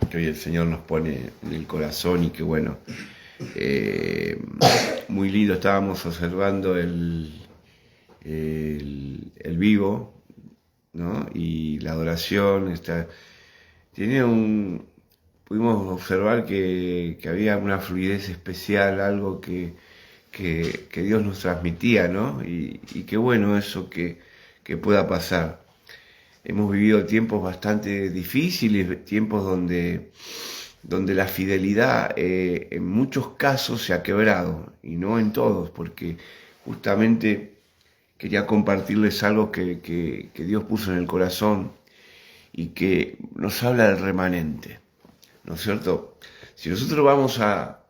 que hoy el Señor nos pone en el corazón y que bueno, muy lindo. Estábamos observando el vivo, ¿no? Y la adoración tenía pudimos observar que había una fluidez especial, algo que Dios nos transmitía, ¿no? Y qué bueno eso que pueda pasar. Hemos vivido tiempos bastante difíciles, tiempos donde la fidelidad en muchos casos se ha quebrado, y no en todos, porque justamente quería compartirles algo que Dios puso en el corazón y que nos habla del remanente, ¿no es cierto? Si nosotros vamos a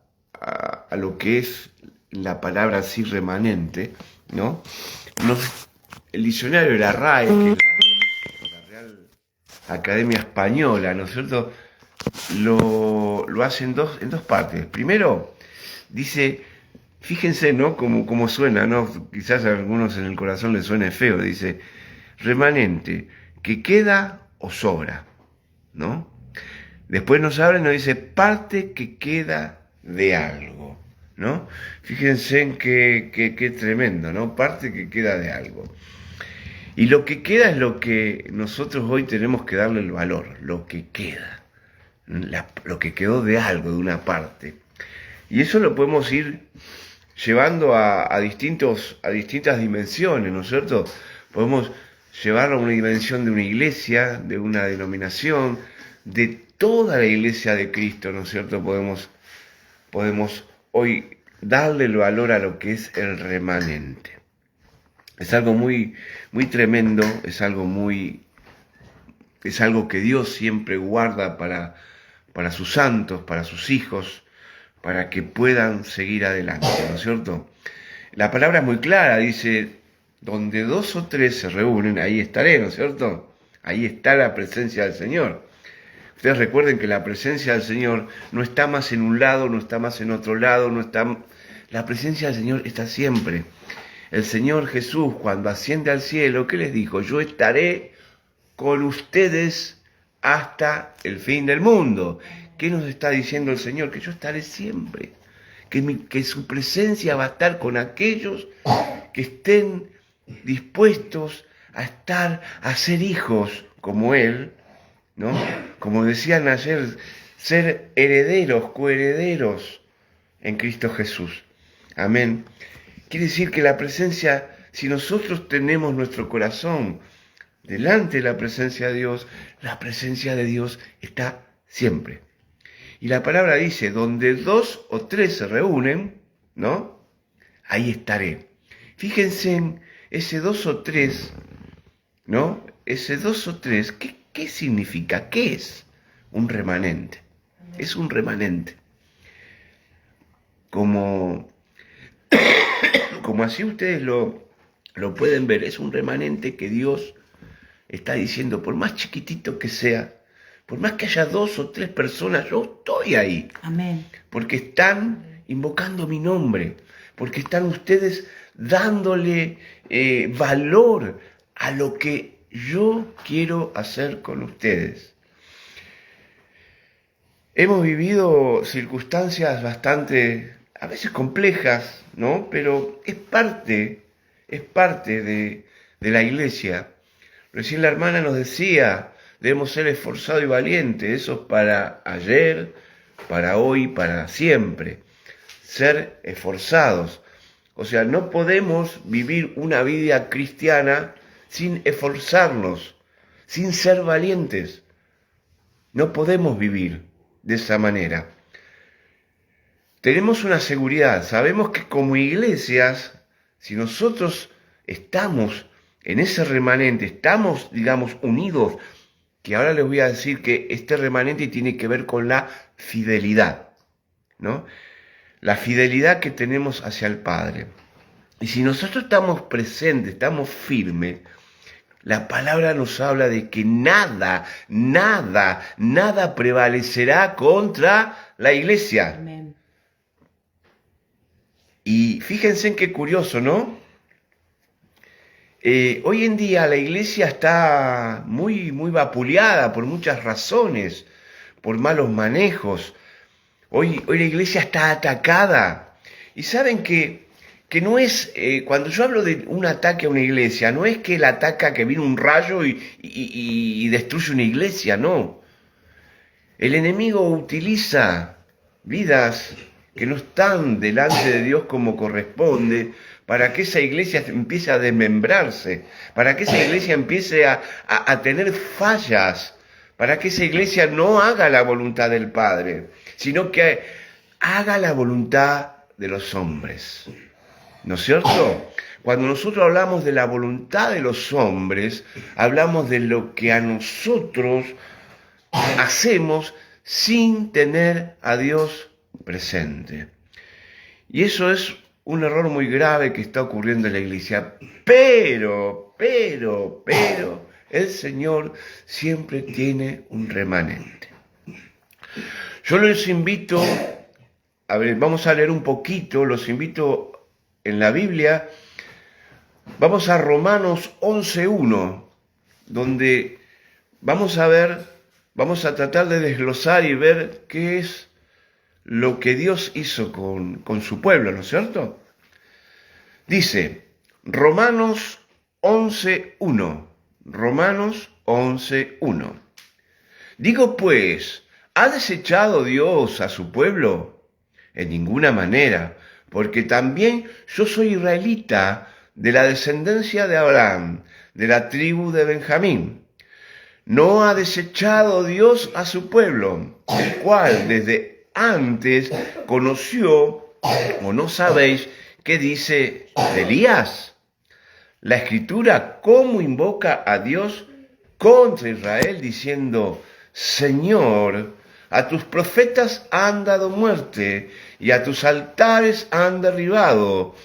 lo que es la palabra así remanente, ¿no? El diccionario de la RAE, que es la Real Academia Española, ¿no es cierto? Lo hace en dos partes. Primero, dice, fíjense, ¿no? Como suena, ¿no? Quizás a algunos en el corazón les suene feo. Dice, remanente, que queda o sobra, ¿no? Después nos abre y nos dice, parte que queda de algo, ¿no? Fíjense en qué tremendo, ¿no? Parte que queda de algo. Y lo que queda es lo que nosotros hoy tenemos que darle el valor, lo que queda, lo que quedó de algo, de una parte. Y eso lo podemos ir llevando a distintas dimensiones, ¿no es cierto? Podemos llevarlo a una dimensión de una iglesia, de una denominación, de toda la iglesia de Cristo, ¿no es cierto? Podemos hoy darle el valor a lo que es el remanente. Es algo muy, muy tremendo, es algo que Dios siempre guarda para sus santos, para sus hijos, para que puedan seguir adelante, ¿no es cierto? La palabra es muy clara, dice, donde 2 o 3 se reúnen, ahí estaré, ¿no es cierto? Ahí está la presencia del Señor. Ustedes recuerden que la presencia del Señor no está más en un lado, no está más en otro lado, la presencia del Señor está siempre. El Señor Jesús, cuando asciende al cielo, ¿qué les dijo? Yo estaré con ustedes hasta el fin del mundo. ¿Qué nos está diciendo el Señor? Que yo estaré siempre, que su presencia va a estar con aquellos que estén dispuestos a ser hijos como Él, ¿no? Como decían ayer, ser herederos, coherederos en Cristo Jesús. Amén. Quiere decir que la presencia, si nosotros tenemos nuestro corazón delante de la presencia de Dios está siempre. Y la palabra dice, donde 2 o 3 se reúnen, ¿no? Ahí estaré. Fíjense en ese 2 o 3, ¿no? Ese 2 o 3, ¿qué significa? ¿Qué es un remanente? Es un remanente. Como así ustedes lo pueden ver, es un remanente que Dios está diciendo, por más chiquitito que sea, por más que haya 2 o 3 personas, yo estoy ahí. Amén. Porque están invocando mi nombre, porque están ustedes dándole valor a lo que yo quiero hacer con ustedes. Hemos vivido circunstancias bastante, a veces complejas, ¿no? Pero es parte de la iglesia. Recién la hermana nos decía, debemos ser esforzados y valientes, eso es para ayer, para hoy, para siempre. Ser esforzados. O sea, no podemos vivir una vida cristiana sin esforzarnos, sin ser valientes. No podemos vivir de esa manera. Tenemos una seguridad, sabemos que como iglesias, si nosotros estamos en ese remanente, estamos, digamos, unidos, que ahora les voy a decir que este remanente tiene que ver con la fidelidad, ¿no? La fidelidad que tenemos hacia el Padre. Y si nosotros estamos presentes, estamos firmes, la palabra nos habla de que nada prevalecerá contra la iglesia. Amén. Y fíjense en qué curioso, ¿no? Hoy en día la iglesia está muy vapuleada por muchas razones, por malos manejos. Hoy la iglesia está atacada. Y saben que no es, cuando yo hablo de un ataque a una iglesia, no es que él ataca que viene un rayo y destruye una iglesia, no. El enemigo utiliza vidas que no están delante de Dios como corresponde para que esa iglesia empiece a desmembrarse, para que esa iglesia empiece a tener fallas, para que esa iglesia no haga la voluntad del Padre, sino que haga la voluntad de los hombres. ¿No es cierto? Cuando nosotros hablamos de la voluntad de los hombres, hablamos de lo que a nosotros hacemos sin tener a Dios presente. Y eso es un error muy grave que está ocurriendo en la iglesia. Pero, el Señor siempre tiene un remanente. Yo los invito, a ver, vamos a leer un poquito, los invito en la Biblia, vamos a Romanos 11:1, donde vamos a tratar de desglosar y ver qué es lo que Dios hizo con su pueblo, ¿no es cierto? Dice, Romanos 11:1, Romanos 11:1. Digo pues, ¿ha desechado Dios a su pueblo? En ninguna manera, porque también yo soy israelita de la descendencia de Abraham, de la tribu de Benjamín. No ha desechado Dios a su pueblo, el cual desde antes conoció, o no sabéis, qué dice de Elías. La Escritura, cómo invoca a Dios contra Israel, diciendo, Señor, a tus profetas han dado muerte, y a tus altares han derribado,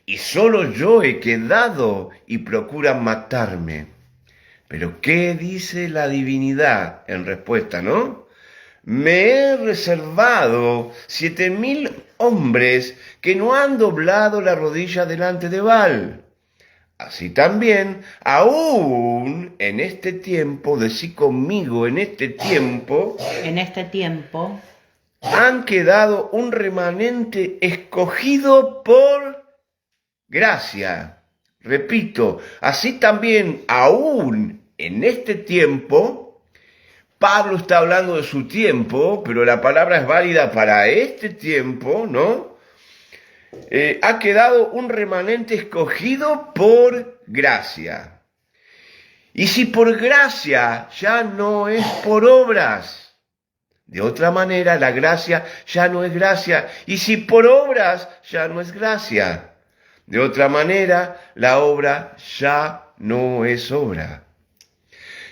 y solo yo he quedado, y procuran matarme. Pero ¿qué dice la divinidad en respuesta, no? Me he reservado 7,000 hombres que no han doblado la rodilla delante de Baal. Así también, aún en este tiempo, decí conmigo, en este tiempo, han quedado un remanente escogido por gracia. Repito, así también, aún en este tiempo, Pablo está hablando de su tiempo, pero la palabra es válida para este tiempo, ¿no? Ha quedado un remanente escogido por gracia. Y si por gracia ya no es por obras, de otra manera la gracia ya no es gracia. Y si por obras ya no es gracia, de otra manera la obra ya no es obra.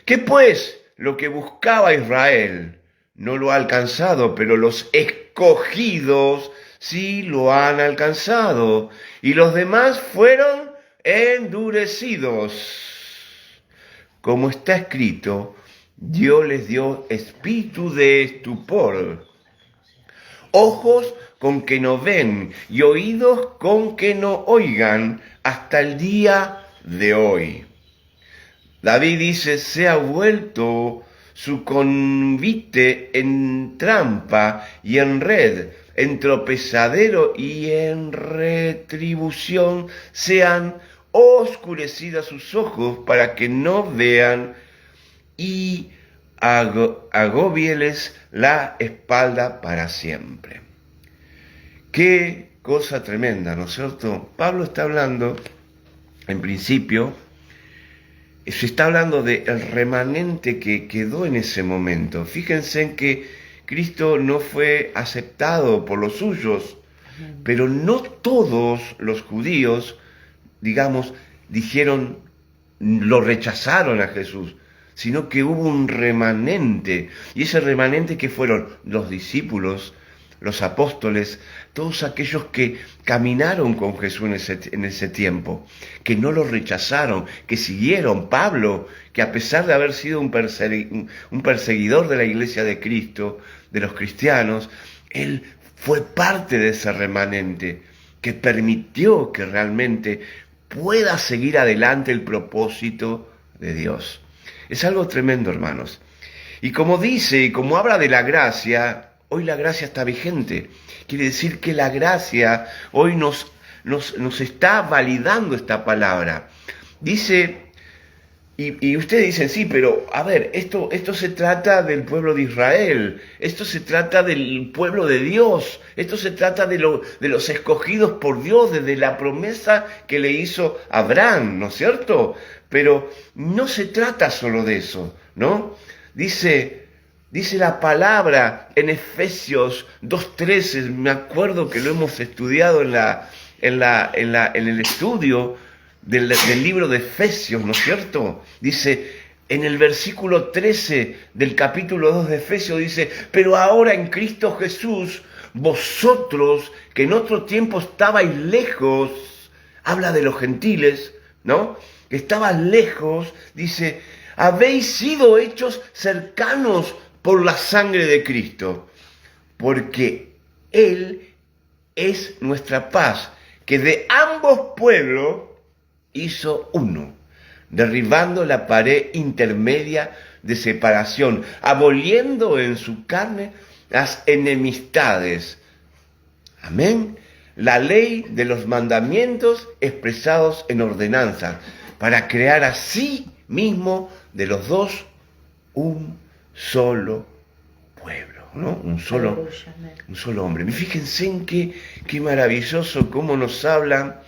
¿Qué pues? Lo que buscaba Israel no lo ha alcanzado, pero los escogidos sí lo han alcanzado, y los demás fueron endurecidos. Como está escrito, Dios les dio espíritu de estupor, ojos con que no ven y oídos con que no oigan hasta el día de hoy. David dice, se ha vuelto su convite en trampa y en red, en tropezadero y en retribución, sean oscurecidas sus ojos para que no vean y agobieles la espalda para siempre. Qué cosa tremenda, ¿no es cierto? Pablo está hablando, en principio, se está hablando del remanente que quedó en ese momento. Fíjense en que Cristo no fue aceptado por los suyos, pero no todos los judíos, digamos, lo rechazaron a Jesús, sino que hubo un remanente, y ese remanente que fueron los discípulos, los apóstoles, todos aquellos que caminaron con Jesús en ese tiempo, que no lo rechazaron, que siguieron. Pablo, que a pesar de haber sido un perseguidor de la iglesia de Cristo, de los cristianos, él fue parte de ese remanente que permitió que realmente pueda seguir adelante el propósito de Dios. Es algo tremendo, hermanos. Y como dice, y como habla de la gracia, hoy la gracia está vigente. Quiere decir que la gracia hoy nos está validando esta palabra. Dice, y ustedes dicen, sí, pero a ver, esto se trata del pueblo de Israel, esto se trata del pueblo de Dios, esto se trata de los escogidos por Dios desde la promesa que le hizo Abraham, ¿no es cierto? Pero no se trata solo de eso, ¿no? Dice la palabra en Efesios 2:13, me acuerdo que lo hemos estudiado en el estudio del libro de Efesios, ¿no es cierto? Dice, en el versículo 13 del capítulo 2 de Efesios, dice, pero ahora en Cristo Jesús, vosotros que en otro tiempo estabais lejos, habla de los gentiles, ¿no? Que estaban lejos, dice, habéis sido hechos cercanos por la sangre de Cristo, porque Él es nuestra paz, que de ambos pueblos hizo uno, derribando la pared intermedia de separación, aboliendo en su carne las enemistades. Amén. La ley de los mandamientos expresados en ordenanzas, para crear así mismo de los dos un solo pueblo, ¿no? Un solo hombre. Fíjense en qué maravilloso cómo nos hablan,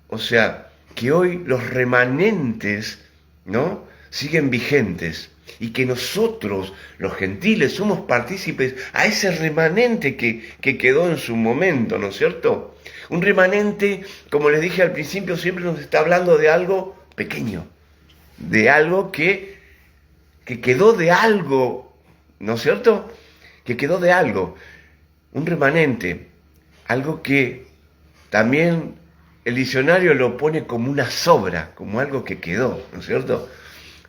o sea, que hoy los remanentes, ¿no?, siguen vigentes y que nosotros, los gentiles, somos partícipes a ese remanente que quedó en su momento, ¿no es cierto? Un remanente, como les dije al principio, siempre nos está hablando de algo pequeño, de algo que quedó de algo, ¿no es cierto? Que quedó de algo. Un remanente, algo que también el diccionario lo pone como una sobra, como algo que quedó, ¿no es cierto?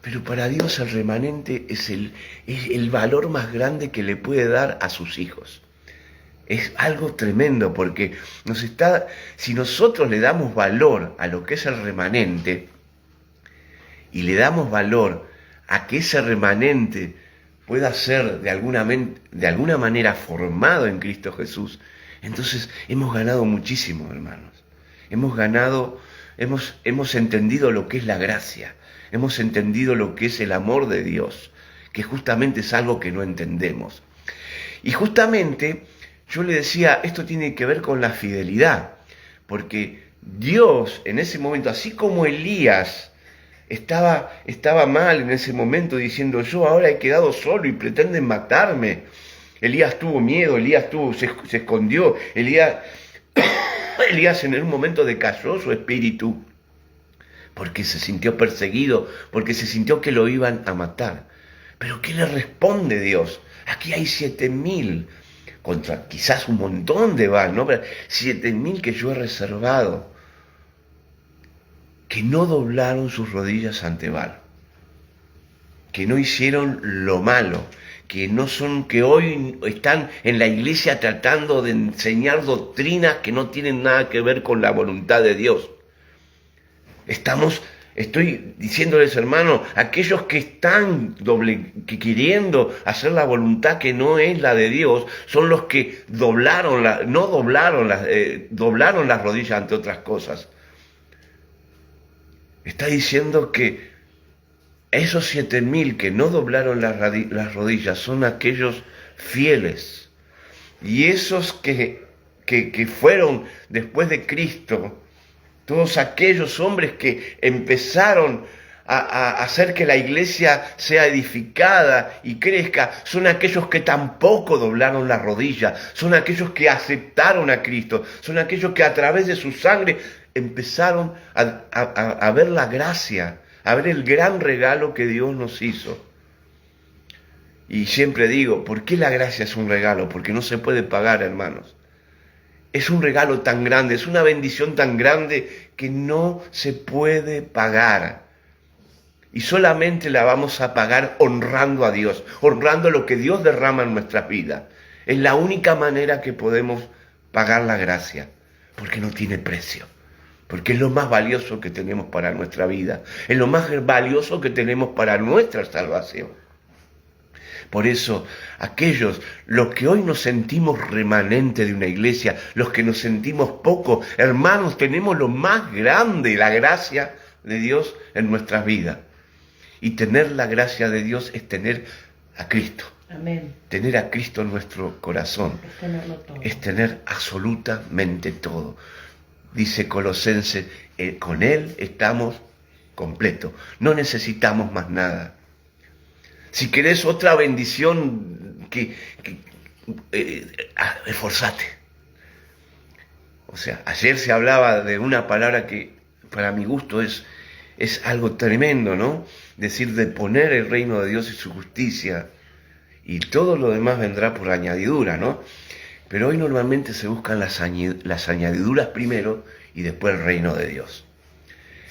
Pero para Dios el remanente es el valor más grande que le puede dar a sus hijos. Es algo tremendo porque si nosotros le damos valor a lo que es el remanente y le damos valor a que ese remanente pueda ser de alguna manera formado en Cristo Jesús, entonces hemos ganado muchísimo, hermanos. Hemos entendido lo que es la gracia, hemos entendido lo que es el amor de Dios, que justamente es algo que no entendemos. Y justamente yo le decía, esto tiene que ver con la fidelidad, porque Dios en ese momento, así como Elías estaba mal en ese momento diciendo, yo ahora he quedado solo y pretenden matarme. Elías tuvo miedo, se escondió, Elías en un momento decayó su espíritu porque se sintió perseguido, porque se sintió que lo iban a matar. Pero ¿qué le responde Dios? Aquí hay 7.000, contra quizás un montón de Baal, ¿no? Pero 7.000 que yo he reservado, que no doblaron sus rodillas ante Baal, que no hicieron lo malo, que hoy están en la iglesia tratando de enseñar doctrinas que no tienen nada que ver con la voluntad de Dios. Estoy diciéndoles, hermanos, aquellos que están queriendo hacer la voluntad que no es la de Dios, son los que doblaron las rodillas ante otras cosas. Está diciendo que esos 7.000 que no doblaron las rodillas son aquellos fieles. Y esos que fueron después de Cristo, todos aquellos hombres que empezaron a hacer que la iglesia sea edificada y crezca, son aquellos que tampoco doblaron la rodilla, son aquellos que aceptaron a Cristo, son aquellos que a través de su sangre empezaron a ver la gracia, a ver el gran regalo que Dios nos hizo. Y siempre digo, ¿por qué la gracia es un regalo? Porque no se puede pagar, hermanos. Es un regalo tan grande, es una bendición tan grande que no se puede pagar. Y solamente la vamos a pagar honrando a Dios, honrando lo que Dios derrama en nuestras vidas. Es la única manera que podemos pagar la gracia, porque no tiene precio. Porque es lo más valioso que tenemos para nuestra vida, es lo más valioso que tenemos para nuestra salvación. Por eso, los que hoy nos sentimos remanente de una iglesia, los que nos sentimos poco, hermanos, tenemos lo más grande, la gracia de Dios en nuestras vidas. Y tener la gracia de Dios es tener a Cristo. Amén. Tener a Cristo en nuestro corazón. Es tenerlo todo. Es tener absolutamente todo. Dice Colosenses, con Él estamos completos. No necesitamos más nada. Si querés otra bendición, esforzate. O sea, ayer se hablaba de una palabra que para mi gusto es algo tremendo, ¿no? Decir, de poner el reino de Dios y su justicia, y todo lo demás vendrá por añadidura, ¿no? Pero hoy normalmente se buscan las añadiduras primero y después el reino de Dios.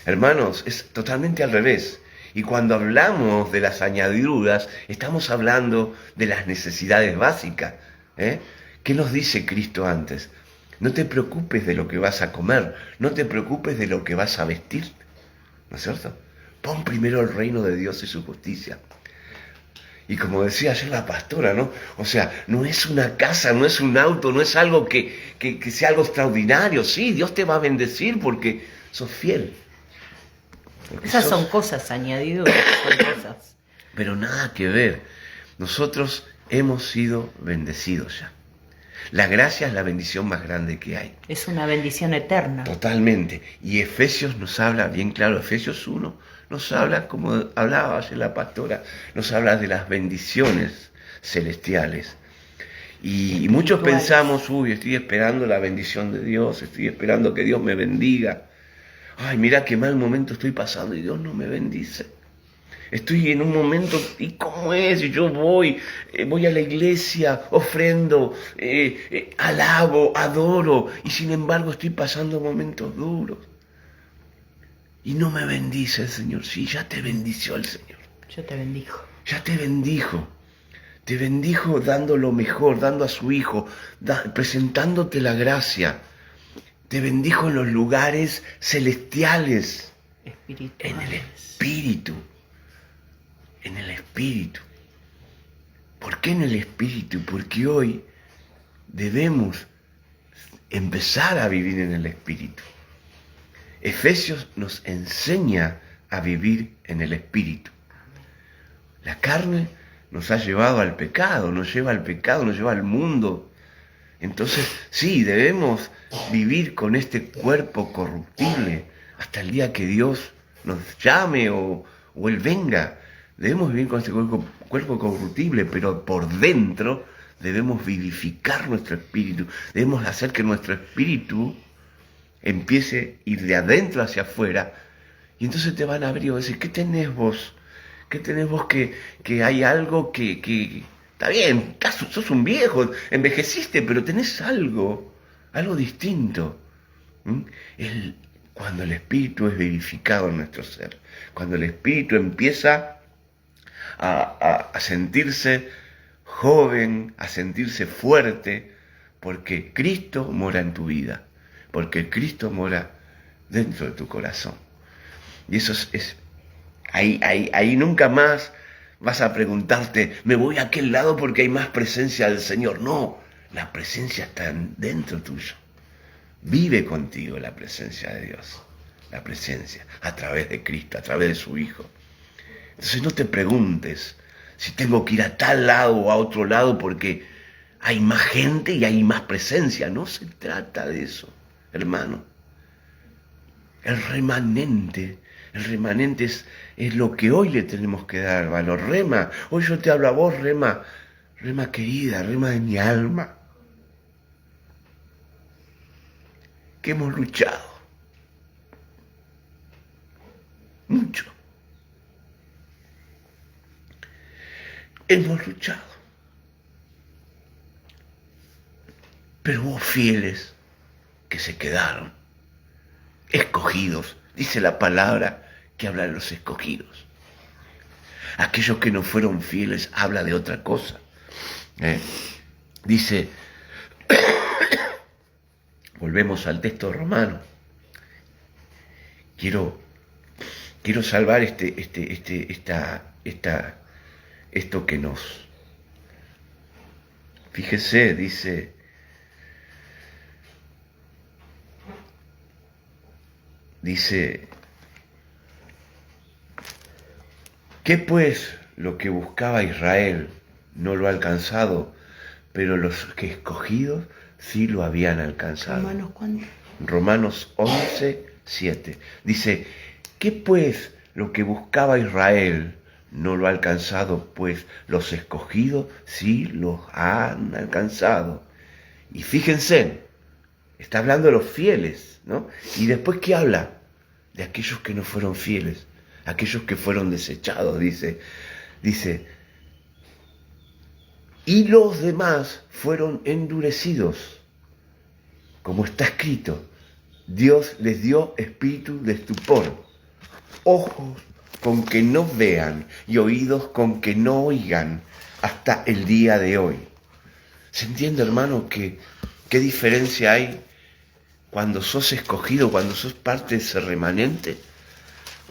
Hermanos, es totalmente al revés. Y cuando hablamos de las añadiduras, estamos hablando de las necesidades básicas. ¿Qué nos dice Cristo antes? No te preocupes de lo que vas a comer, no te preocupes de lo que vas a vestir. ¿No es cierto? Pon primero el reino de Dios y su justicia. Y como decía ayer la pastora, ¿no? O sea, no es una casa, no es un auto, no es algo que sea algo extraordinario. Sí, Dios te va a bendecir porque sos fiel. Esas son cosas añadiduras, son cosas. Pero nada que ver. Nosotros hemos sido bendecidos ya. La gracia es la bendición más grande que hay. Es una bendición eterna. Totalmente. Y Efesios nos habla, bien claro, Efesios 1, nos habla, como hablaba ayer la pastora, nos habla de las bendiciones celestiales. Y muchos pensamos, estoy esperando la bendición de Dios, estoy esperando que Dios me bendiga. Ay, mira qué mal momento estoy pasando y Dios no me bendice. Estoy en un momento, ¿y cómo es? Y yo voy a la iglesia, ofrendo, alabo, adoro, y sin embargo estoy pasando momentos duros. Y no me bendice el Señor. Sí, ya te bendició el Señor. Yo te bendijo. Ya te bendijo. Te bendijo dando lo mejor, dando a su Hijo, presentándote la gracia. Te bendijo en los lugares celestiales. En el Espíritu. En el Espíritu. ¿Por qué en el Espíritu? Porque hoy debemos empezar a vivir en el Espíritu. Efesios nos enseña a vivir en el Espíritu. La carne nos ha llevado al pecado, nos lleva al pecado, nos lleva al mundo. Entonces, sí, debemos vivir con este cuerpo corruptible hasta el día que Dios nos llame o Él venga. Debemos vivir con este cuerpo corruptible, pero por dentro debemos vivificar nuestro espíritu. Debemos hacer que nuestro espíritu empiece a ir de adentro hacia afuera. Y entonces te van a abrir y van a decir, ¿qué tenés vos? ¿Qué tenés vos que hay algo que está bien, sos un viejo, envejeciste, pero tenés algo distinto? Cuando el espíritu es vivificado en nuestro ser, cuando el espíritu empieza a sentirse joven, a sentirse fuerte, porque Cristo mora en tu vida, porque Cristo mora dentro de tu corazón. Y eso es ahí nunca más vas a preguntarte, me voy a aquel lado porque hay más presencia del Señor. No, la presencia está dentro tuyo. Vive contigo la presencia de Dios, la presencia a través de Cristo, a través de su Hijo. Entonces no te preguntes si tengo que ir a tal lado o a otro lado porque hay más gente y hay más presencia. No se trata de eso, hermano. El remanente es lo que hoy le tenemos que dar valor. Rema, hoy yo te hablo a vos, Rema querida, Rema de mi alma, que hemos luchado mucho. Hemos luchado. Pero hubo fieles que se quedaron, escogidos. Dice la palabra que habla de los escogidos. Aquellos que no fueron fieles habla de otra cosa. Dice, volvemos al texto romano. Quiero salvar esto que nos Fíjese, dice, ¿qué pues lo que buscaba Israel no lo ha alcanzado, pero los que escogidos sí lo habían alcanzado? Romanos, ¿cuánto? Romanos 11, 7. Dice, ¿qué pues lo que buscaba Israel no lo ha alcanzado, pues los escogidos sí los han alcanzado? Y fíjense, está hablando de los fieles, ¿no? Y después, ¿qué habla? De aquellos que no fueron fieles, aquellos que fueron desechados, dice, y los demás fueron endurecidos, como está escrito, Dios les dio espíritu de estupor, ojos con que no vean y oídos con que no oigan hasta el día de hoy. ¿Se entiende, hermano, qué diferencia hay cuando sos escogido, cuando sos parte de ese remanente?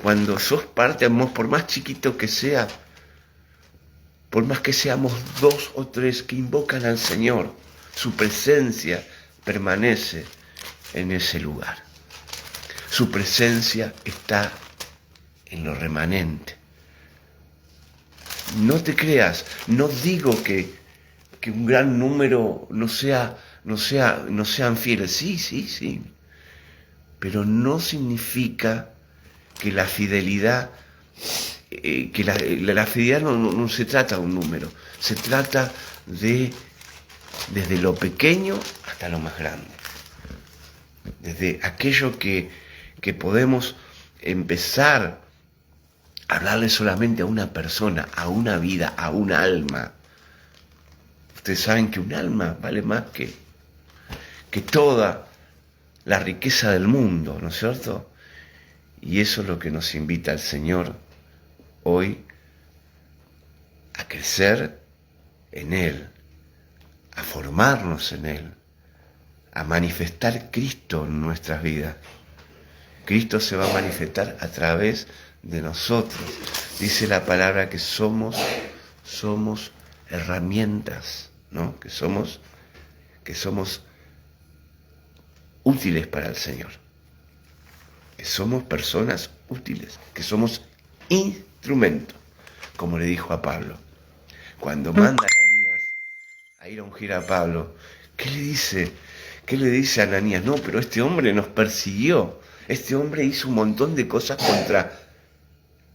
Cuando sos parte, por más chiquito que sea, por más que seamos 2 o 3 que invocan al Señor, su presencia permanece en ese lugar. Su presencia está en lo remanente. No te creas, no digo que un gran número no sean fieles. Sí. Pero no significa que la fidelidad, que la fidelidad no se trata de un número, se trata de desde lo pequeño hasta lo más grande. Desde aquello que podemos empezar a hablarle solamente a una persona, a una vida, a un alma. Ustedes saben que un alma vale más que toda la riqueza del mundo, ¿no es cierto? Y eso es lo que nos invita el Señor hoy, a crecer en Él, a formarnos en Él, a manifestar Cristo en nuestras vidas. Cristo se va a manifestar a través de nosotros. Dice la palabra que somos herramientas, ¿no? Que somos útiles para el Señor. Que somos personas útiles, que somos instrumentos, como le dijo a Pablo. Cuando manda a Ananías a ir a ungir a Pablo, ¿qué le dice? ¿Qué le dice a Ananías? No, pero este hombre nos persiguió. Este hombre hizo un montón de cosas contra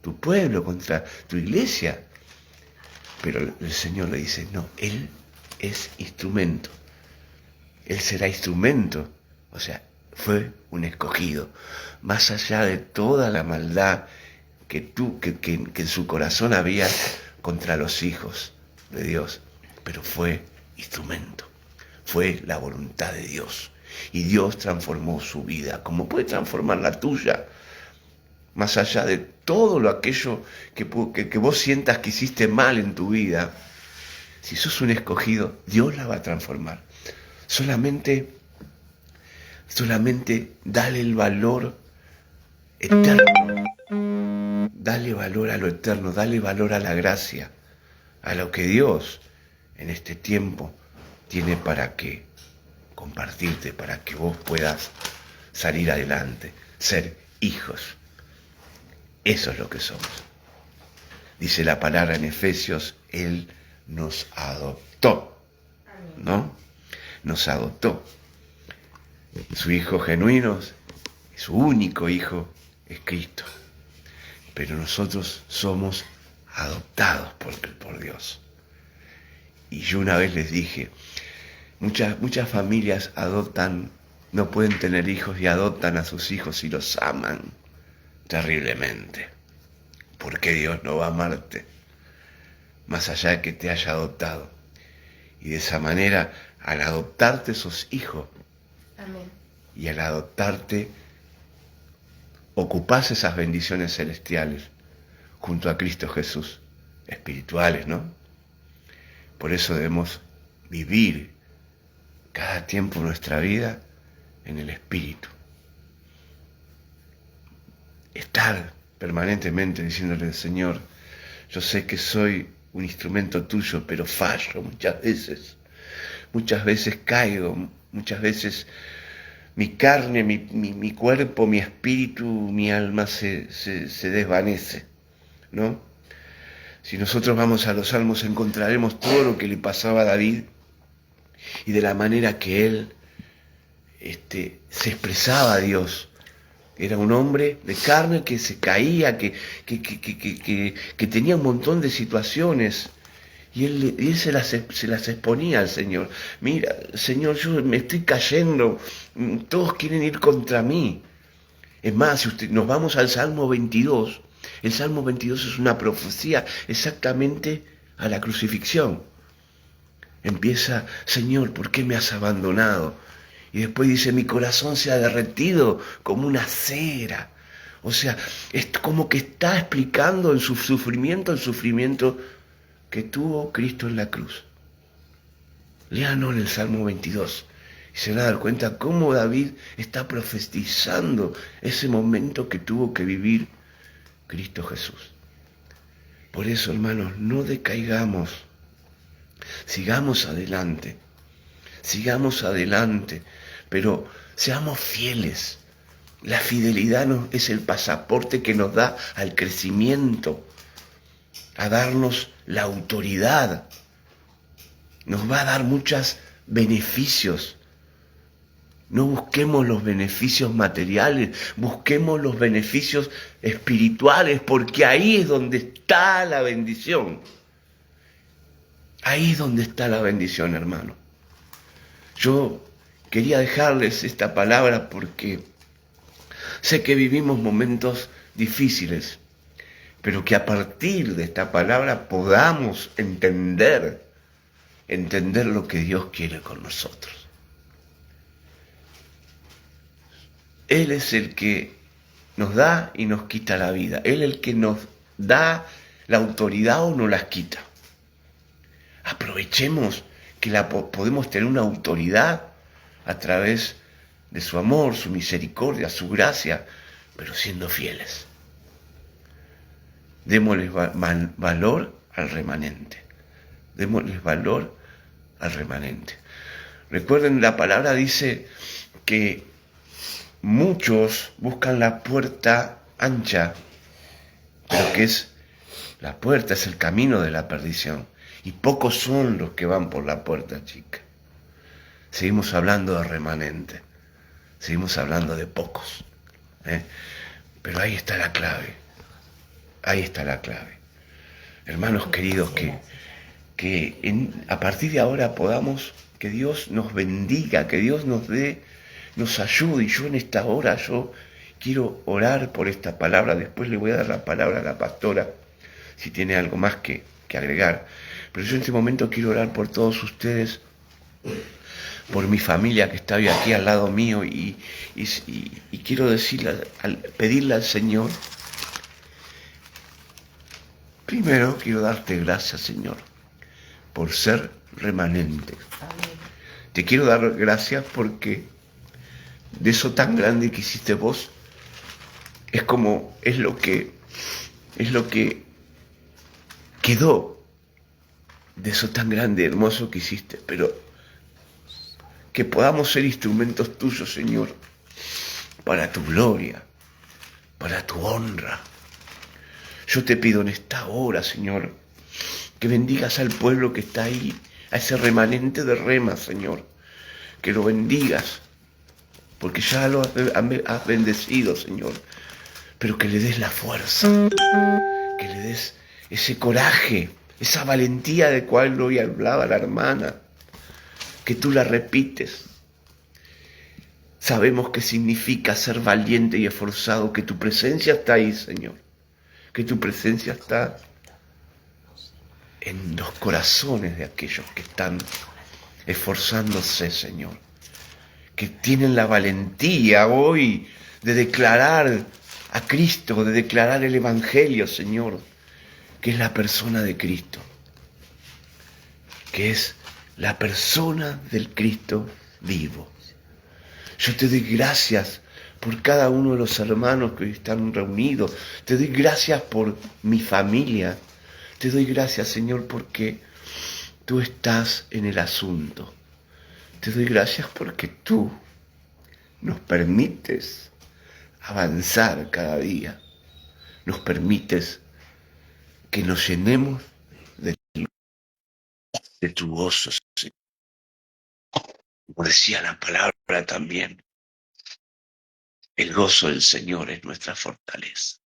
tu pueblo, contra tu iglesia. Pero el Señor le dice, no, Él es instrumento. Él será instrumento. O sea, fue un escogido. Más allá de toda la maldad que en su corazón había contra los hijos de Dios. Pero fue instrumento. Fue la voluntad de Dios. Y Dios transformó su vida, como puede transformar la tuya. Más allá de todo aquello que vos sientas que hiciste mal en tu vida, si sos un escogido, Dios la va a transformar. Solamente dale el valor eterno. Dale valor a lo eterno, dale valor a la gracia, a lo que Dios en este tiempo tiene para que compartirte, para que vos puedas salir adelante, ser hijos. Eso es lo que somos. Dice la palabra en Efesios, Él nos adoptó, ¿no? Nos adoptó. Su hijo genuino, su único hijo es Cristo. Pero nosotros somos adoptados por Dios. Y yo una vez les dije, muchas familias adoptan, no pueden tener hijos y adoptan a sus hijos y los aman terriblemente. ¿Por qué Dios no va a amarte más allá de que te haya adoptado? Y de esa manera, al adoptarte sos hijo. Amén. Y al adoptarte, ocupás esas bendiciones celestiales junto a Cristo Jesús, espirituales, ¿no? Por eso debemos vivir cada tiempo nuestra vida en el Espíritu. Estar permanentemente diciéndole, Señor, yo sé que soy un instrumento tuyo, pero fallo muchas veces. muchas veces caigo, muchas veces mi carne, mi cuerpo, mi espíritu, mi alma se desvanece, ¿no? Si nosotros vamos a los Salmos encontraremos todo lo que le pasaba a David y de la manera que él se expresaba a Dios. Era un hombre de carne que se caía, que tenía un montón de situaciones. Y él se las exponía al Señor. Mira, Señor, yo me estoy cayendo, todos quieren ir contra mí. Es más, si nos vamos al Salmo 22, el Salmo 22 es una profecía exactamente a la crucifixión. Empieza, Señor, ¿por qué me has abandonado? Y después dice, mi corazón se ha derretido como una cera. O sea, es como que está explicando en su sufrimiento, el sufrimiento que tuvo Cristo en la cruz. Léanos en el Salmo 22 y se van a dar cuenta cómo David está profetizando ese momento que tuvo que vivir Cristo Jesús. Por eso, hermanos, no decaigamos, sigamos adelante, pero seamos fieles. La fidelidad es el pasaporte que nos da al crecimiento, a darnos la autoridad. Nos va a dar muchos beneficios. No busquemos los beneficios materiales, busquemos los beneficios espirituales, porque ahí es donde está la bendición. Ahí es donde está la bendición, hermano. Yo quería dejarles esta palabra porque sé que vivimos momentos difíciles, pero que a partir de esta palabra podamos entender lo que Dios quiere con nosotros. Él es el que nos da y nos quita la vida. Él es el que nos da la autoridad o nos las quita. Aprovechemos que podemos tener una autoridad a través de su amor, su misericordia, su gracia, pero siendo fieles. Démosles valor al remanente. Démosles valor al remanente. Recuerden, la palabra dice que muchos buscan la puerta ancha, pero que es la puerta, es el camino de la perdición. Y pocos son los que van por la puerta chica. Seguimos hablando de remanente. Seguimos hablando de pocos. Pero ahí está la clave. Ahí está la clave. Hermanos queridos, que a partir de ahora podamos, que Dios nos bendiga, que Dios nos ayude. Y yo en esta hora, yo quiero orar por esta palabra. Después le voy a dar la palabra a la pastora, si tiene algo más que agregar. Pero yo en este momento quiero orar por todos ustedes, por mi familia que está hoy aquí al lado mío, y quiero pedirle al Señor. Primero quiero darte gracias, Señor, por ser remanente. Te quiero dar gracias porque de eso tan grande que hiciste vos, es lo que quedó de eso tan grande, hermoso que hiciste, pero que podamos ser instrumentos tuyos, Señor, para tu gloria, para tu honra. Yo te pido en esta hora, Señor, que bendigas al pueblo que está ahí, a ese remanente de Rema, Señor, que lo bendigas, porque ya lo has bendecido, Señor, pero que le des la fuerza, que le des ese coraje, esa valentía de cual hoy hablaba la hermana, que tú la repites. Sabemos qué significa ser valiente y esforzado, que tu presencia está ahí, Señor, que tu presencia está en los corazones de aquellos que están esforzándose, Señor, que tienen la valentía hoy de declarar a Cristo, de declarar el Evangelio, Señor, que es la persona de Cristo, que es la persona del Cristo vivo. Yo te doy gracias por cada uno de los hermanos que hoy están reunidos. Te doy gracias por mi familia. Te doy gracias, Señor, porque tú estás en el asunto. Te doy gracias porque tú nos permites avanzar cada día. Nos permites que nos llenemos de tu gozo, Señor. Como decía la palabra también, el gozo del Señor es nuestra fortaleza.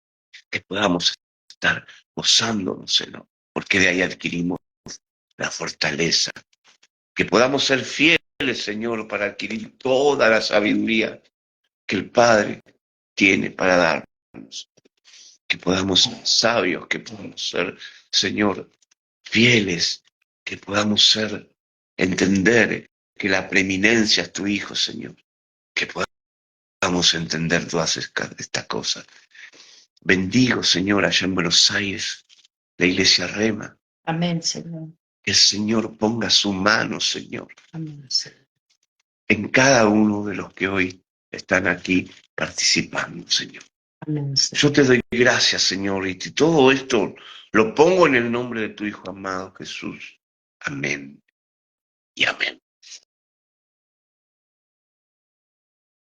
Que podamos estar gozándonos, Señor, porque de ahí adquirimos la fortaleza. Que podamos ser fieles, Señor, para adquirir toda la sabiduría que el Padre tiene para darnos. Que podamos ser sabios, que podamos ser, Señor, fieles, que podamos ser, entender que la preeminencia es tu Hijo, Señor. Que podamos entender todas estas cosas. Bendigo, Señor, allá en Buenos Aires, la iglesia Rema. Amén, Señor. Que el Señor ponga su mano, Señor, Amén, Señor. en cada uno de los que hoy están aquí participando, Señor. Amén, Señor. Yo te doy gracias, Señor, y todo esto lo pongo en el nombre de tu Hijo amado Jesús. Amén y amén.